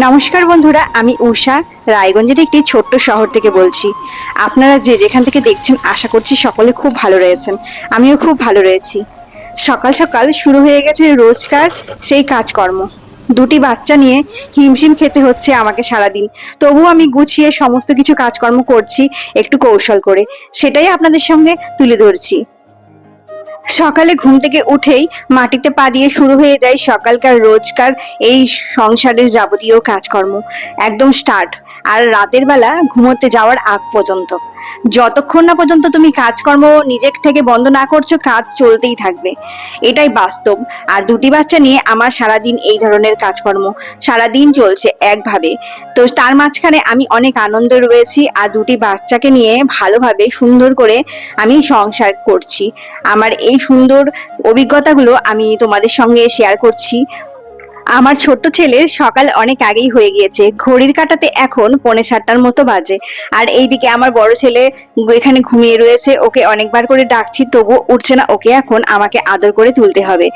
নমস্কার বন্ধুরা, আমি উষা রায়গঞ্জের একটি ছোট্ট শহর থেকে বলছি। আপনারা যে যেখান থেকে দেখছেন আশা করছি সকলে খুব ভালো রয়েছেন। আমিও খুব ভালো রয়েছি। সকাল সকাল শুরু হয়ে গেছে রোজকার সেই কাজকর্ম। দুটি বাচ্চা নিয়ে হিমশিম খেতে হচ্ছে আমাকে সারাদিন। তবুও আমি গুছিয়ে সমস্ত কিছু কাজকর্ম করছি একটু কৌশল করে, সেটাই আপনাদের সঙ্গে তুলে ধরছি। সকালে ঘুম থেকে উঠেই মাটিতে পা দিয়ে শুরু হয়ে যায় সকালকার রোজকার এই সংসারের যাবতীয় কাজকর্ম, একদম স্টার্ট। আর রাতের বেলা ঘুমোতে যাওয়ার আগ পর্যন্ত যতক্ষণ না পর্যন্ত তুমি কাজকর্ম নিজের থেকে বন্ধ না করছো, কাজ চলতেই থাকবে, এটাই বাস্তব। আর দুটি বাচ্চা নিয়ে আমার সারাদিন এই ধরনের কাজকর্ম সারাদিন চলছে একভাবে। তো তার মাঝখানে আমি অনেক আনন্দ রয়েছি, আর দুটি বাচ্চাকে নিয়ে ভালোভাবে সুন্দর করে আমি সংসার করছি। আমার এই সুন্দর অভিজ্ঞতাগুলো আমি তোমাদের সঙ্গে শেয়ার করছি। আমার ছোট্ট ছেলের সকাল অনেক আগেই হয়ে গিয়েছে, ঘড়ির কাঁটাতে এখন 6:45 মতো বাজে। আর এইদিকে আমার বড় ছেলে এখানে ঘুমিয়ে রয়েছে, ওকে অনেকবার করে ডাকছি তবু উঠছে না। ওকে এখন আমাকে আদর করে তুলতে হবে।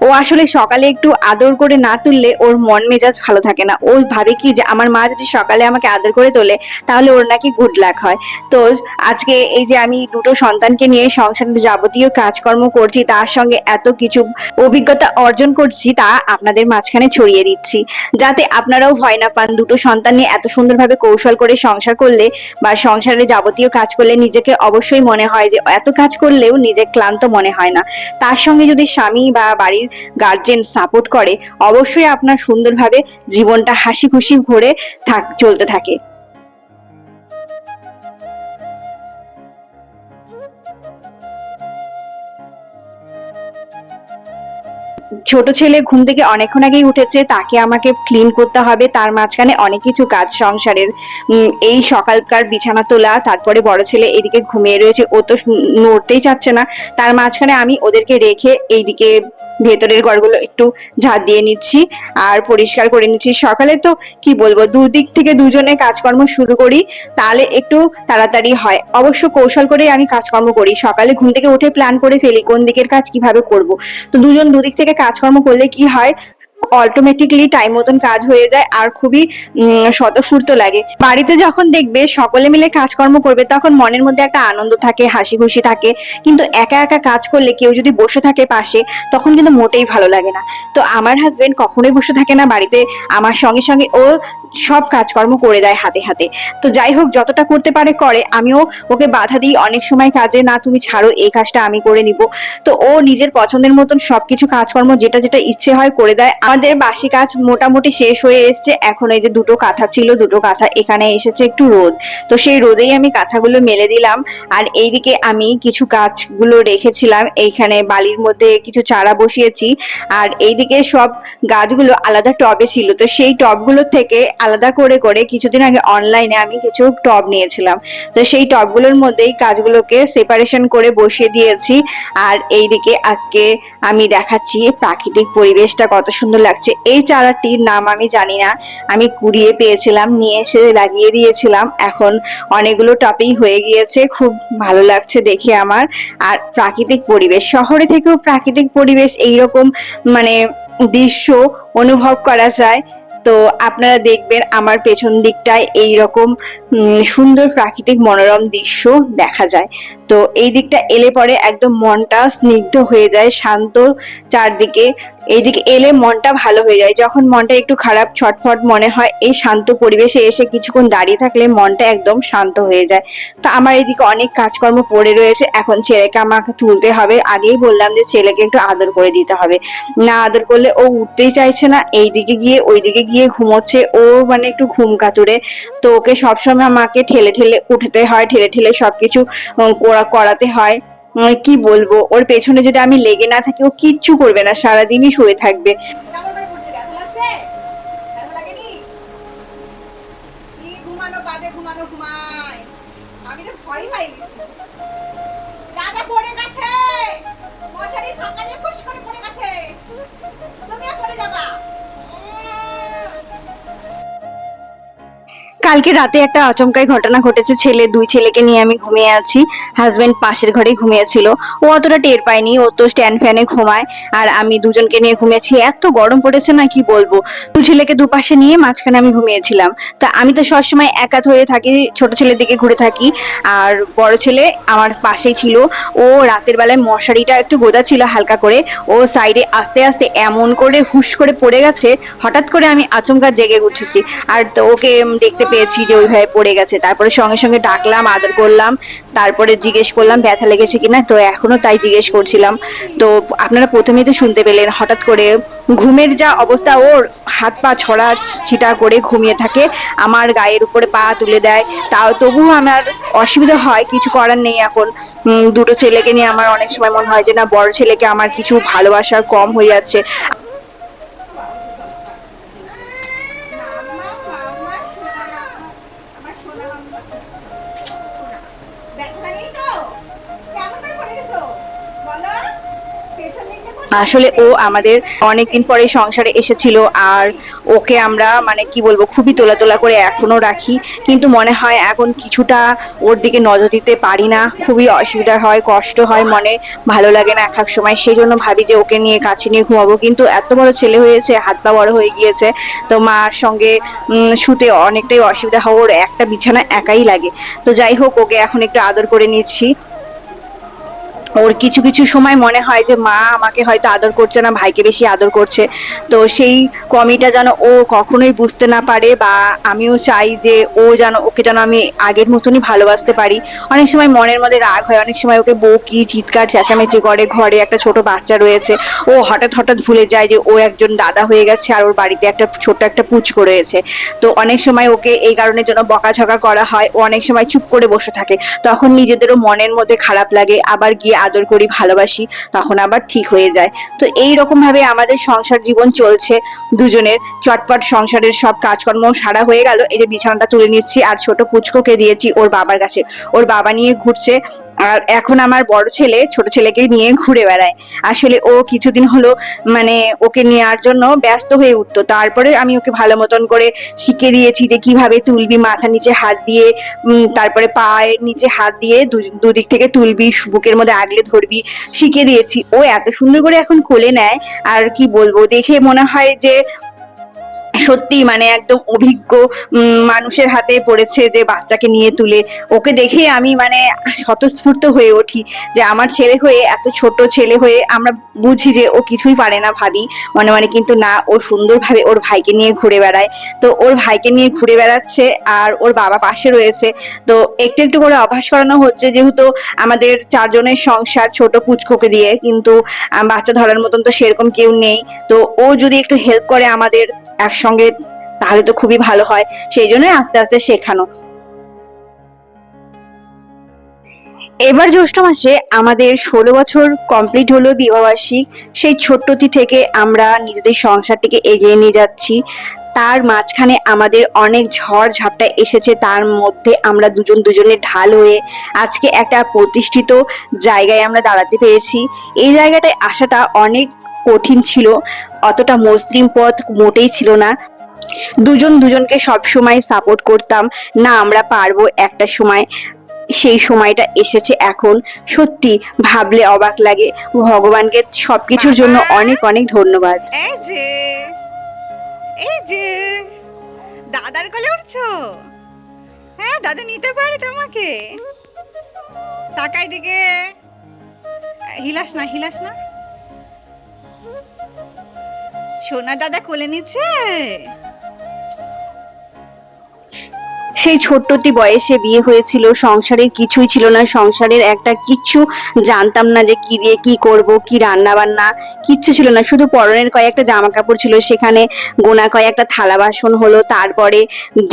ও আসলে সকালে একটু আদর করে না তুললে ওর মন মেজাজ ভালো থাকে না। ও ভাবে কি যে আমার মা যদি সকালে আমাকে আদর করে তোলে তাহলে ওর নাকি গুড লাক হয়। তো আজকে এই যে আমি দুটো সন্তানকে নিয়ে সংসারের যাবতীয় কাজকর্ম করছি, তার সঙ্গে এত কিছু অভিজ্ঞতা অর্জন করছি, তা আপনাদের মাঝখানে ছড়িয়ে দিচ্ছি, যাতে আপনারাও ভয় না পান। দুটো সন্তান নিয়ে এত সুন্দরভাবে কৌশল করে সংসার করলে বা সংসারের যাবতীয় কাজ করলে নিজেকে অবশ্যই মনে হয় যে এত কাজ করলেও নিজে ক্লান্ত মনে হয় না। তার সঙ্গে যদি স্বামী বা বাড়ির গার্জেন সাপোর্ট করে, অবশ্যই আপনার সুন্দরভাবে জীবনটা হাসি খুশি ভরে চলতে থাকে। ছোট ছেলে ঘুম থেকে অনেকক্ষণ আগেই উঠেছে, তাকে আমাকে ক্লিন করতে হবে। তার মাঝখানে অনেক কিছু কাজ সংসারের, এই সকালকার বিছানা তোলা, তারপরে বড় ছেলে এদিকে ঘুমিয়ে রয়েছে, ও তো নড়তেই চাচ্ছে না। তার মাঝখানে আমি ওদেরকে রেখে এইদিকে ভেতরের ঘরগুলো একটু ঝাড় দিয়ে নিচ্ছি আর পরিষ্কার করে নিচ্ছি। সকালে তো কি বলবো, দুদিক থেকে দুজনে কাজকর্ম শুরু করি, তাহলে একটু তাড়াতাড়ি হয়। অবশ্য কৌশল করে আমি কাজকর্ম করি, সকালে ঘুম থেকে উঠে প্ল্যান করে ফেলি কোন দিকের কাজ কিভাবে করব। তো দুজন দুদিক থেকে কাজকর্ম করলে কি হয়, অটোমেটিকলি টাইম মতন কাজ হয়ে যায় আর খুবই স্বতঃস্ফূর্ত লাগে। বাড়িতে যখন দেখবে সকলে মিলে কাজকর্ম করবে তখন মনের মধ্যে একটা আনন্দ থাকে, হাসি খুশি থাকে। কিন্তু একা একা কাজ করলে কেউ যদি বসে থাকে পাশে, তখন কিন্তু মোটেই ভালো লাগে না। তো আমার হাজবেন্ড কখনোই বসে থাকে না বাড়িতে, আমার সঙ্গে সঙ্গে ও সব কাজকর্ম করে দেয় হাতে হাতে। তো যাই হোক, যতটা করতে পারে করে, আমিও ওকে বাধা দিই অনেক সময় কাজে, না তুমি ছাড়ো, এই কাজটা আমি করে নিব। তো ও নিজের পছন্দের মতন সবকিছু কাজকর্ম যেটা যেটা ইচ্ছে হয় করে দেয়। আমাদের বাসি কাজ মোটামুটি শেষ হয়ে এসছে। এখন এই যে দুটো কাঁথা ছিল, দুটো কাঁথা এখানে এসেছে একটু রোদ, তো সেই রোদেই আমি কাঁথাগুলো মেলে দিলাম। আর এইদিকে আমি কিছু গাছগুলো রেখেছিলাম, এইখানে বালির মধ্যে কিছু চারা বসিয়েছি। আর এইদিকে সব গাছগুলো আলাদা টবে ছিল, তো সেই টবগুলো থেকে আলাদা করে করে কিছুদিন আগে অনলাইনে আমি কিছু টব নিয়েছিলাম। তো সেই টবগুলোর মধ্যেই গাছগুলোকে সেপারেশন করে বসিয়ে দিয়েছি। আর এইদিকে আজকে আমি দেখাচ্ছি প্রাকৃতিক পরিবেশটা কত সুন্দর লাগছে। এই চারাটির নাম আমি জানি না, আমি কুড়িয়ে পেয়েছিলাম, নিয়ে এসে লাগিয়ে দিয়েছিলাম। এখন অনেকগুলো টবেই হয়ে গিয়েছে, খুব ভালো লাগছে দেখে আমার। আর প্রাকৃতিক পরিবেশ, শহরে থেকেও প্রাকৃতিক পরিবেশ এইরকম মানে দৃশ্য অনুভব করা যায়। তো আপনারা দেখবেন আমার পেছন দিকটায় এইরকম সুন্দর প্রাকৃতিক মনোরম দৃশ্য দেখা যায়। তো এই দিকটা এলে পরে একদম মনটা স্নিগ্ধ হয়ে যায়, শান্ত চারদিকে। এইদিকে এলে মনটা ভালো হয়ে যায়। যখন মনটা একটু খারাপ ছটফট মনে হয়, এই শান্ত পরিবেশে এসে কিছুক্ষণ দাঁড়িয়ে থাকলে মনটা একদম শান্ত হয়ে যায়। তো আমার এদিকে অনেক কাজকর্ম পড়ে রয়েছে, এখন ছেলেকে আমাকে তুলতে হবে। আগেই বললাম যে ছেলেকে একটু আদর করে দিতে হবে, না আদর করলে ও উঠতেই চাইছে না, এইদিকে গিয়ে ওইদিকে গিয়ে ঘুমোচ্ছে। ও মানে একটু ঘুম কাতুরে, তো ওকে সবসময় আমাকে ঠেলে ঠেলে উঠতে হয়, ঠেলে ঠেলে সবকিছু করাতে হয়। কি বলবো, ওর পেছনে যদি আমি লেগে না থাকি ও কিচ্ছু করবে না, সারাদিনই শুয়ে থাকবে। আমি তো ভয় পাই গেছি, দাদা পড়ে গেছে, মশারি ফাঁকা দিয়ে খুশ করে পড়ে গেছে, তুমিও পড়ে যাবা। কালকে রাতে একটা আচমকাই ঘটনা ঘটেছে। দুই ছেলেকে নিয়ে আমি ঘুমিয়ে আছি, হাজবেন্ড পাশের ঘরে ঘুমিয়েছিল। ও অতটা টের পায়নি, ও তো স্ট্যান্ড ফ্যানে ঘুমায়। আর আমি দুজনকে নিয়ে ঘুমিয়েছি, এত গরম পড়েছে না কি বলবো। দু ছেলেকে দুপাশে নিয়ে মাঝখানে আমি ঘুমিয়েছিলাম। তা আমি তো সবসময় একা হয়ে থাকি, ছোট ছেলের দিকে ঘুরে থাকি। আর বড় ছেলে আমার পাশেই ছিল। ও রাতের বেলায় মশারিটা একটু গোদা ছিল হালকা করে, ও সাইডে আস্তে আস্তে এমন করে হুশ করে পড়ে গেছে। হঠাৎ করে আমি আচমকা জেগে উঠেছি, আর তো ওকে দেখতে পেয়েছি যে ওইভাবে পড়ে গেছে। তারপরে সঙ্গে সঙ্গে ডাকলাম, আদর করলাম, তারপরে জিজ্ঞেস করলাম ব্যথা লেগেছে কিনা। তো এখনো তাই জিজ্ঞেস করছিলাম। তো আপনারা প্রথমেই তো শুনতে পেলেন, হঠাৎ করে ঘুমের যা অবস্থা, ওর হাত পা ছড়া ছিটা করে ঘুমিয়ে থাকে, আমার গায়ের উপরে পা তুলে দেয়। তাও তবুও আমার অসুবিধা হয়, কিছু করার নেই এখন। দুটো ছেলেকে নিয়ে আমার অনেক সময় মনে হয় যে না, বড় ছেলেকে আমার কিছু ভালোবাসার কম হয়ে যাচ্ছে। আসলে ও আমাদের অনেকদিন পরে সংসারে এসেছিল, আর ওকে আমরা মানে কি বলবো, খুবই তোলা তোলা করে এখনো রাখি। কিন্তু মনে হয় এখন কিছুটা ওর দিকে নজর দিতে পারি না, খুবই অসুবিধা হয়, কষ্ট হয় মনে, ভালো লাগে না এক এক সময়। সেই জন্য ভাবি যে ওকে নিয়ে কাছে নিয়ে ঘুমাবো, কিন্তু এত বড় ছেলে হয়েছে, হাত পা বড় হয়ে গিয়েছে, তো মার সঙ্গে শুতে অনেকটাই অসুবিধা হয়, ওর একটা বিছানা একাই লাগে। তো যাই হোক, ওকে এখন একটু আদর করে নিচ্ছি। ওর কিছু কিছু সময় মনে হয় যে মা আমাকে হয়তো আদর করছে না, ভাইকে বেশি আদর করছে। তো সেই কমিটা যেন ও কখনোই বুঝতে না পারে, বা আমিও চাই যে ওকে যেন আমি আগের মতনই ভালোবাসতে পারি। অনেক সময় মনের মধ্যে রাগ হয়, অনেক সময় ওকে বকি, চিৎকার চেঁচামেচি করে। ঘরে একটা ছোট বাচ্চা রয়েছে, ও হঠাৎ হঠাৎ ভুলে যায় যে ও একজন দাদা হয়ে গেছে, আর ওর বাড়িতে একটা ছোট্ট একটা পুচকো রয়েছে। তো অনেক সময় ওকে এই কারণের জন্য বকাঝকা করা হয়, ও অনেক সময় চুপ করে বসে থাকে। তখন নিজেদেরও মনের মধ্যে খারাপ লাগে, আবার গিয়ে আদর করি, ভালোবাসি, তখন আবার ঠিক হয়ে যায়। তো এই রকম ভাবে আমাদের সংসার জীবন চলছে দুজনের। চটপট সংসারের সব কাজকর্ম সারা হয়ে গেল, এই যে বিছানাটা তুলে নিচ্ছি, আর ছোট পুচকোকে দিয়েছি ওর বাবার কাছে, ওর বাবা নিয়ে ঘুরছে। আর এখন আমার বড় ছেলে ছোট ছেলেকে নিয়ে ঘুরে বেড়ায়। আসলে ও কিছুদিন হলো মানে ওকে নেওয়ার জন্য ব্যস্ত হয়ে উঠতো, তারপরে আমি ওকে ভালো মতন করে শিখে দিয়েছি যে কিভাবে তুলবি, মাথা নিচে হাত দিয়ে, তারপরে পায়ের নিচে হাত দিয়ে দুদিক থেকে তুলবি, বুকের মধ্যে আগলে ধরবি, শিখে দিয়েছি। ও এত সুন্দর করে এখন কোলে নেয়, আর কি বলবো, দেখে মনে হয় যে সত্যি মানে একদম অভিজ্ঞ মানুষের হাতে পড়েছে যে বাচ্চাকে নিয়ে তুলে। ওকে দেখে আমি মানে স্বতঃস্ফূর্ত হয়ে উঠি যে আমার ছেলে হয়ে, এত ছোট ছেলে হয়ে, আমরা বুঝি যে ও কিছুই পারে না ভাবি মনে মনে, কিন্তু না, ও সুন্দরভাবে ওর ভাইকে নিয়ে ঘুরে বেড়ায়। তো ওর ভাইকে নিয়ে ঘুরে বেড়াচ্ছে, আর ওর বাবা পাশে রয়েছে। তো একটু একটু করে অভ্যাস করানো হচ্ছে, যেহেতু আমাদের চারজনের সংসার ছোট পুচকোকে দিয়ে, কিন্তু বাচ্চা ধরার মতন তো সেরকম কেউ নেই। তো ও যদি একটু হেল্প করে আমাদের একসঙ্গে, তাহলে তো খুবই ভালো হয়। সেই জন্য আস্তে আস্তে শেখানো। এবার জ্যৈষ্ঠ মাসে আমাদের 16 বছর কমপ্লিট হলো বিবাহবার্ষিক। সেই ছোট্টটি থেকে আমরা নিজেদের সংসারটিকে এগিয়ে নিয়ে যাচ্ছি। তার মাঝখানে আমাদের অনেক ঝড় ঝাপটা এসেছে, তার মধ্যে আমরা দুজন দুজনের ঢাল হয়ে আজকে একটা প্রতিষ্ঠিত জায়গায় আমরা দাঁড়াতে পেরেছি। এই জায়গাটায় আসাটা অনেক কঠিন ছিল, অতটা মসৃণ পথ মোটেই ছিল না। দুজন দুজনকে সব সময় সাপোর্ট করতাম, না আমরা পারবো একটা সময়। সেই সময়টা এসেছে এখন, সত্যি ভাবলে অবাক লাগে। ভগবানকে সবকিছুর জন্য বাবা, অনেক অনেক ধন্যবাদ। এই যে এই যে দাদার কোলে উঠছো? হ্যাঁ, দাদা নিতে পারে তোমাকে? তাকাই দিকে, হিলাস না হিলাস না। সোনা দাদা কোলে নিচ্ছে। সেই ছোট্টটি বয়সে বিয়ে হয়েছিল, সংসারের কিছুই ছিল না, সংসারের একটা কিচ্ছু জানতাম না, যে কি দিয়ে কি করব, কি রান্না বান্না কিচ্ছু ছিল না। শুধু পরনের কয়েকটা জামা কাপড় ছিল, সেখানে গোনা কয়েকটা থালা বাসন হলো। তারপরে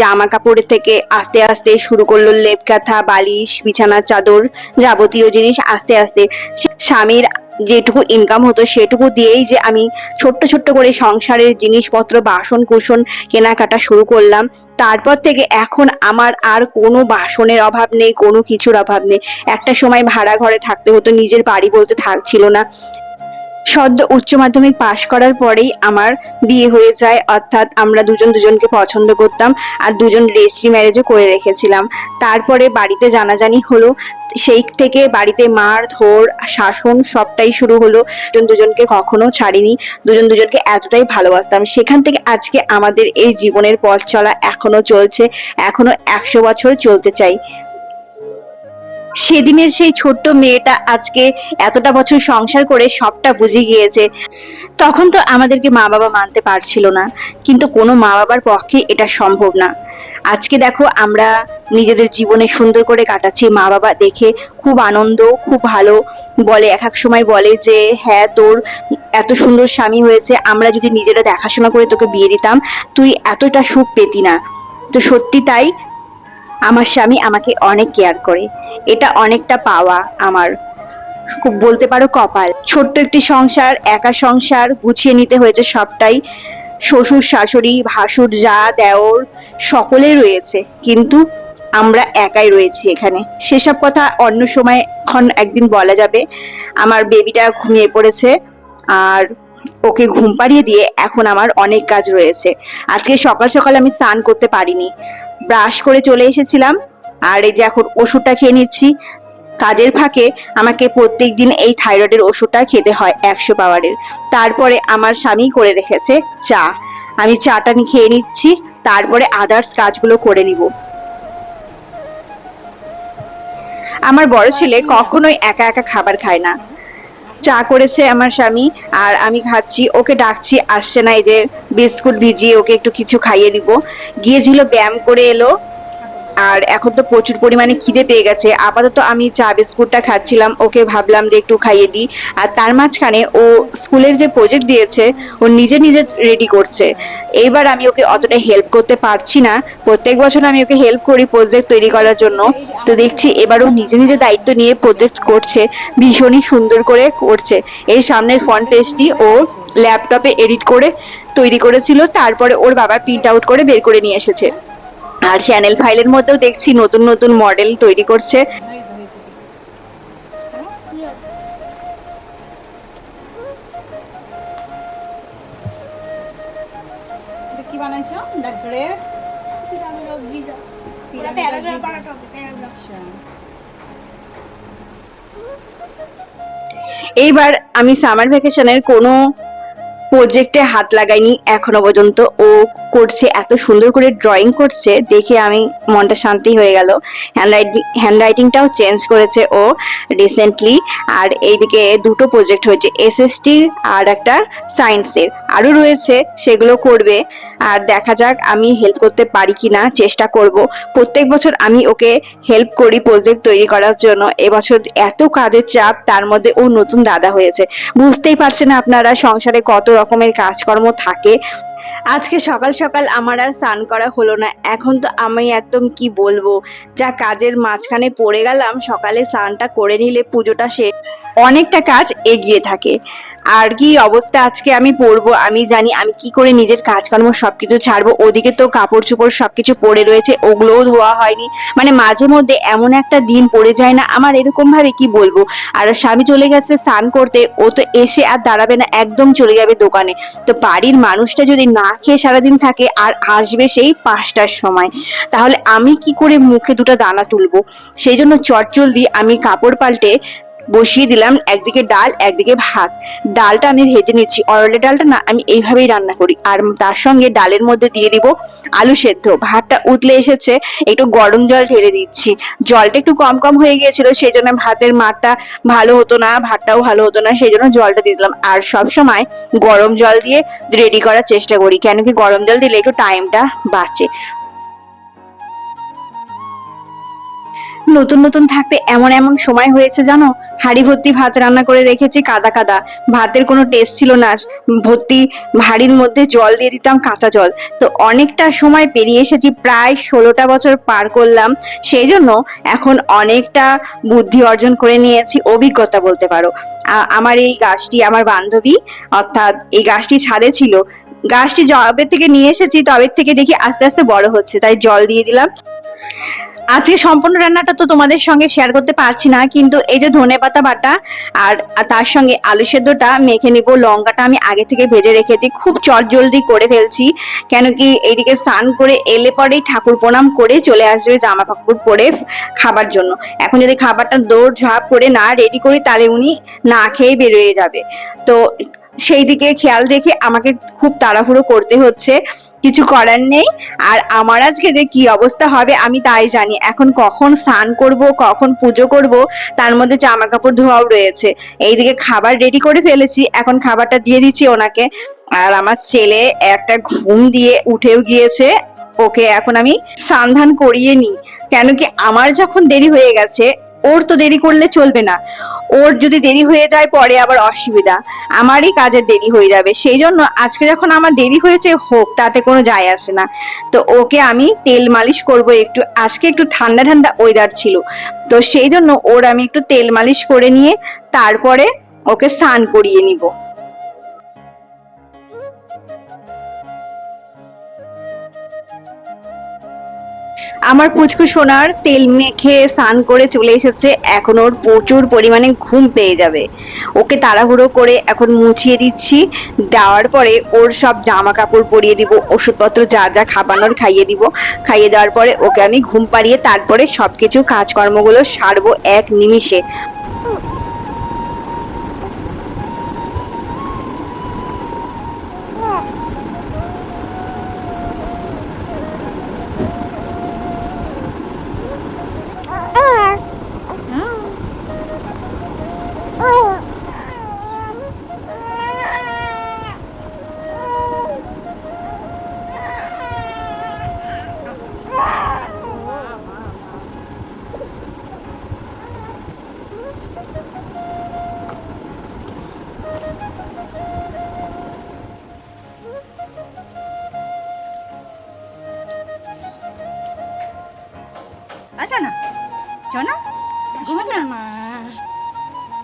জামা কাপড় থেকে আস্তে আস্তে শুরু করলো লেপ কাঁথা, বালিশ, বিছানার চাদর, যাবতীয় জিনিস। আস্তে আস্তে স্বামীর যেটুকু ইনকাম হতো সেটুকু দিয়েই যে আমি ছোট্ট ছোট্ট করে সংসারের জিনিসপত্র, বাসন কুসন কেনাকাটা শুরু করলাম। তারপর থেকে এখন আমার আর কোনো বাসনের অভাব নেই, কোনো কিছুর অভাব নেই। একটা সময় ভাড়া ঘরে থাকতে হতো, নিজের বাড়ি বলতে থাকছিল না। সদ্য উচ্চ মাধ্যমিক পাশ করার পরেই আমার বিয়ে হয়ে যায়, অর্থাৎ আমরা দুজন দুজনকে পছন্দ করতাম আর দুজন রেজিস্ট্রি ম্যারেজও করে রেখেছিলাম। তারপরে বাড়িতে জানাজানি হলো, সেই থেকে বাড়িতে মার ধর শাসন সবটাই শুরু হলো। দুজন দুজনকে কখনো ছাড়িনি, দুজন দুজনকে এতটাই ভালোবাসতাম। সেখান থেকে আজকে আমাদের এই জীবনের পথ চলা এখনো চলছে, এখনো 100 বছর চলতে চাই। সেদিনের সেই ছোট্ট মেয়েটা আজকে এতটা বছর সংসার করে সবটা বুঝে গিয়েছে। তখন তো আমাদেরকে মা বাবা মানতে পারছিল না, কিন্তু কোনো মা বাবার পক্ষে এটা সম্ভব না। আজকে দেখো আমরা নিজেদের জীবনে সুন্দর করে কাটাচ্ছি, মা বাবা দেখে খুব আনন্দ, খুব ভালো বলে। এক এক সময় বলে যে হ্যাঁ তোর এত সুন্দর স্বামী হয়েছে, আমরা যদি নিজেরা দেখাশোনা করে তোকে বিয়ে দিতাম তুই এতটা সুখ পেতি না। তো সত্যি তাই, আমার স্বামী আমাকে অনেক কেয়ার করে, এটা অনেকটা পাওয়া আমার, খুব বলতে পারো কপাল। ছোট্ট একটি সংসার, একা সংসার, গুছিয়ে নিতে হয়েছে সবটাই। শ্বশুর শাশুড়ি ভাসুর যা দেওর সকলে রয়েছে, কিন্তু আমরা একাই রয়েছি এখানে। সেসব কথা অন্য সময় একদিন বলা যাবে। আমার বেবিটা ঘুমিয়ে পড়েছে, আর ওকে ঘুম পাড়িয়ে দিয়ে এখন আমার অনেক কাজ রয়েছে। আজকে সকাল সকাল আমি স্নান করতে পারিনি, ব্রাশ করে চলে এসেছিলাম, আর এই যে এখন ওষুধটা খেয়ে নিচ্ছি। কাজের ফাঁকে আমাকে প্রত্যেকদিন এই থাইরয়েডের ওষুধটা খেতে হয় 100 পাওয়ারের। তারপরে আমার স্বামী করে রেখেছে চা, আমি চাটা খেয়ে নিচ্ছি, তারপরে আদার্স কাজগুলো করে নিব। আমার বড় ছেলে কখনোই একা একা খাবার খায় না। চা করেছে আমার স্বামী আর আমি খাচ্ছি, ওকে ডাকছি, আসছে না। এই যে বিস্কুট ভিজিয়ে ওকে একটু কিছু খাইয়ে দিব। গিয়েছিল, ব্যায়াম করে এলো, আর এখন তো প্রচুর পরিমাণে খিদে পেয়ে গেছে। আপাতত আমি চা বিস্কুটটা খাচ্ছিলাম, ওকে ভাবলাম যে একটু খাইয়ে দিই। আর তার মাঝখানে ও স্কুলের যে প্রজেক্ট দিয়েছে ও নিজে নিজে রেডি করছে। এইবার আমি ওকে অতটা হেল্প করতে পারছি না, প্রত্যেক বছর আমি ওকে হেল্প করি প্রজেক্ট তৈরি করার জন্য। তো দেখছি এবারও নিজে নিজে দায়িত্ব নিয়ে প্রজেক্ট করছে, ভীষণই সুন্দর করে করছে। এই সামনের ফ্রন্ট পেজটি ও ল্যাপটপে এডিট করে তৈরি করেছিল, তারপরে ওর বাবা প্রিন্ট আউট করে বের করে নিয়ে এসেছে। আর চ্যানেল ফাইলের মধ্যেও দেখছি নতুন নতুন মডেল তৈরি করছে। কি বানাইছো? দ্য গ্রেট প্যারাগ্রাফ বানাতে হবে, প্যারাগ্রাফ। এইবার আমি সামার ভ্যাকেশনের কোনো প্রজেক্টে হাত লাগাইনি এখনো পর্যন্ত। ও করছে, এত সুন্দর করে ড্রয়িং করছে, দেখে আমি মনটা শান্তি হয়ে গেল। হ্যান্ডরাইটিংটাও চেঞ্জ করেছে ও রিসেন্টলি। আর এইদিকে দুটো প্রজেক্ট হয়েছে, এসএসটি আর একটা সায়েন্সের, আরো রয়েছে, সেগুলো করবে। আর দেখা যাক আমি হেল্প করতে পারি কিনা, চেষ্টা করব। প্রত্যেক বছর আমি ওকে হেল্প করি প্রজেক্ট তৈরি করার জন্য। এবছর এত কাজের চাপ, তার মধ্যে ও নতুন দাদা হয়েছে, বুঝতেই পারছেন আপনারা সংসারে কত রকমের কাজকর্ম থাকে। আজকে সকাল সকাল আমার আর স্নান করা হলো না। এখন তো আমি একদম কি বলবো, যা কাজের মাঝখানে পড়ে গেলাম। সকালে স্নানটা করে নিলে পুজোটা শেষ, অনেকটা কাজ এগিয়ে থাকে। আর কি অবস্থা আজকে আমি পড়বো, আমি জানি আমি কি করে নিজের কাজকর্ম সবকিছু ছাড়বো। ওদিকে তো কাপড় চোপড় সবকিছু পড়ে রয়েছে, ওগুলোও ধোয়া হয়নি। মানে মাঝে মধ্যে এমন একটা দিন পড়ে যায় না আমার, এরকম ভাবে কি বলবো। আর স্বামী চলে গেছে স্নান করতে, ও তো এসে আর দাঁড়াবে না, একদম চলে যাবে দোকানে। তো বাড়ির মানুষটা যদি না খেয়ে সারাদিন থাকে আর আসবে সেই 5টার সময়, তাহলে আমি কি করে মুখে দুটো দানা তুলবো। সেই জন্য চটজলদি আমি কাপড় পাল্টে বসিয়ে দিলাম, একদিকে ডাল একদিকে ভাত। ডালটা আমি ভেজে নিচ্ছি, অরলের ডালটা না আমি এইভাবেই রান্না করি। আর তার সঙ্গে ডালের মধ্যে দিয়ে দিব আলু সেদ্ধ। ভাতটা উতলে এসেছে, একটু গরম জল ঢেলে দিচ্ছি। জলটা একটু কম কম হয়ে গিয়েছিল, সেই জন্য ভাতের মারটা ভালো হতো না, ভাতটাও ভালো হতো না, সেই জন্য জলটা দিয়ে দিলাম। আর সব সময় গরম জল দিয়ে রেডি করার চেষ্টা করি, কেন কি গরম জল দিলে একটু টাইমটা বাঁচে। নতুন নতুন থাকতে এমন এমন সময় হয়েছে জানো, হাঁড়ি ভর্তি ভাত রান্না করে রেখেছি, কাদা কাদা, ভাতের কোনো টেস্ট ছিল না। ভর্তি হাঁড়ির মধ্যে জল দিয়ে দিতাম, কাঁচা জল। তো অনেকটা সময় পেরিয়ে এসেছি, প্রায় 16টা বছর পার করলাম। সেই জন্য এখন অনেকটা বুদ্ধি অর্জন করে নিয়েছি, অভিজ্ঞতা বলতে পারো। আমার এই গাছটি আমার বান্ধবী, অর্থাৎ এই গাছটি ছাদে ছিল। গাছটি যবে থেকে নিয়ে এসেছি তবে থেকে দেখি আস্তে আস্তে বড় হচ্ছে, তাই জল দিয়ে দিলাম। আজকে সম্পূর্ণ রান্নাটা তো তোমাদের সঙ্গে শেয়ার করতে পারছি না, কিন্তু এই যে ধনেপাতা বাটা আর তার সঙ্গে আলু সেদ্ধটা মেখে নিব। লঙ্কাটা আমি আগে থেকে ভেজে রেখেছি, খুব চটজলদি করে ফেলছি, কেন কি এইদিকে স্নান করে এলে পরেই ঠাকুর প্রণাম করে চলে আসবে জামা কাপড় পরে খাবার জন্য। এখন যদি খাবারটা দৌড় ঝাঁপ করে না রেডি করি তাহলে উনি না খেয়ে বেরোয় যাবে। তো সেই দিকে খেয়াল রেখে আমাকে খুব তাড়াহুড়ো করতে হচ্ছে, কিছু করার নেই। আর আমার আজকে যে কি অবস্থা হবে আমি তাই জানি। এখন কখন স্নান করব, কখন পুজো করব, তার মধ্যে জামা কাপড় ধোয়াও রয়েছে। এইদিকে খাবার রেডি করে ফেলেছি, এখন খাবারটা দিয়ে দিচ্ছি ওনাকে। আর আমার ছেলে একটা ঘুম দিয়ে উঠেও গিয়েছে, ওকে এখন আমি স্নান ধান করিয়ে নিই। কেন কি আমার যখন দেরি হয়ে গেছে, ওর তো দেরি করলে চলবে না। ওর যদি দেরি হয়ে যায় পরে আবার অসুবিধা, আমারই কাজের দেরি হয়ে যাবে। সেই জন্য আজকে যখন আমার দেরি হয়েছে হোক, তাতে কোনো যায় আসে না। তো ওকে আমি তেল মালিশ করব একটু, আজকে একটু ঠান্ডা ঠান্ডা ওয়েদার ছিল, তো সেই জন্য ওর আমি একটু তেল মালিশ করে নিয়ে তারপরে ওকে স্নান করিয়ে নিব। আমার পুচকু সোনার তেল মেখে স্নান করে চলে এসেছে, এখন ওর প্রচুর পরিমাণে ঘুম পেয়ে যাবে। ওকে তাড়াহুড়ো করে এখন মুছিয়ে দিচ্ছি, দেওয়ার পরে ওর সব জামা কাপড় পরিয়ে দিব, ওষুধপত্র যা যা খাবানোর খাইয়ে দিব। খাইয়ে দেওয়ার পরে ওকে আমি ঘুম পাড়িয়ে তারপরে সবকিছু কাজকর্মগুলো সারবো এক নিমিষে। আচ্ছা না চনা ঘুমাবে না,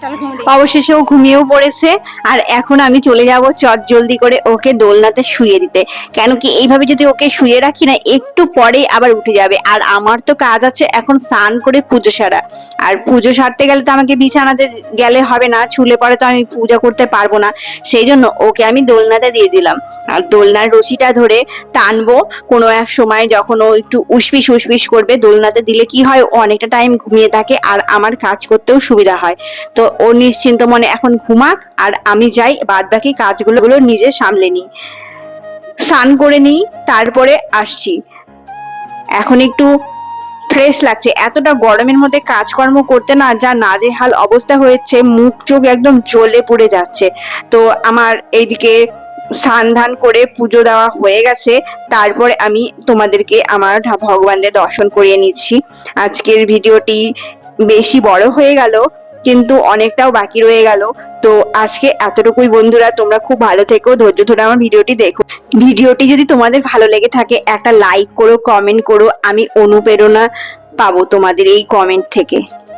চল ঘুম দে। অবশেষে ও ঘুমিয়েও পড়েছে, আর এখন আমি চলে যাব চট জলদি করে ওকে দোলনাতে শুয়ে দিতে। কেন কি এইভাবে যদি ওকে শুয়ে রাখি না, একটু পরে আবার উঠে যাবে। আর আমার তো কাজ আছে এখন স্নান করে পুজো সারা, আর পুজো সারতে গেলে তো আমাকে বিছানাতে গেলে হবে না, ছুলে পরে তো আমি পূজা করতে পারবো না। সেই জন্য ওকে আমি দোলনাতে দিয়ে দিলাম, আর দোলনার রশিটা ধরে টানবো। কোনো এক সময় যখন ও একটু উসপিস উসপিস করবে, দোলনাতে দিলে কি হয়, ও অনেকটা টাইম ঘুমিয়ে থাকে আর আমার কাজ করতেও সুবিধা হয়। তো ও নিশ্চিন্ত মনে এখন ঘুমাক, আর আমি যাই বাদ বাকি কাজগুলো নিজে সামলে নিই, স্নান করে নিই, তারপরে আসছি। এখন একটু ফ্রেশ লাগছে, এতটা গরমের মধ্যে কাজকর্ম করতে না যা নাজেহাল অবস্থা হয়েছে, মুখ চোখ একদম জ্বলে পুড়ে যাচ্ছে। তো আমার এইদিকে স্নান ধান করে পুজো দেওয়া হয়ে গেছে, তারপরে আমি তোমাদেরকে আমার ভগবানদের দর্শন করিয়ে নিচ্ছি। আজকের ভিডিওটি বেশি বড় হয়ে গেল, কিন্তু অনেকটাও বাকি রয়ে গেল। তো আজকে এতটুকুই বন্ধুরা, তোমরা খুব ভালো থেকো, ধৈর্য ধরে আমার ভিডিওটি দেখো। ভিডিওটি যদি তোমাদের ভালো লেগে থাকে একটা লাইক করো, কমেন্ট করো, আমি অনুপ্রেরণা পাবো তোমাদের এই কমেন্ট থেকে।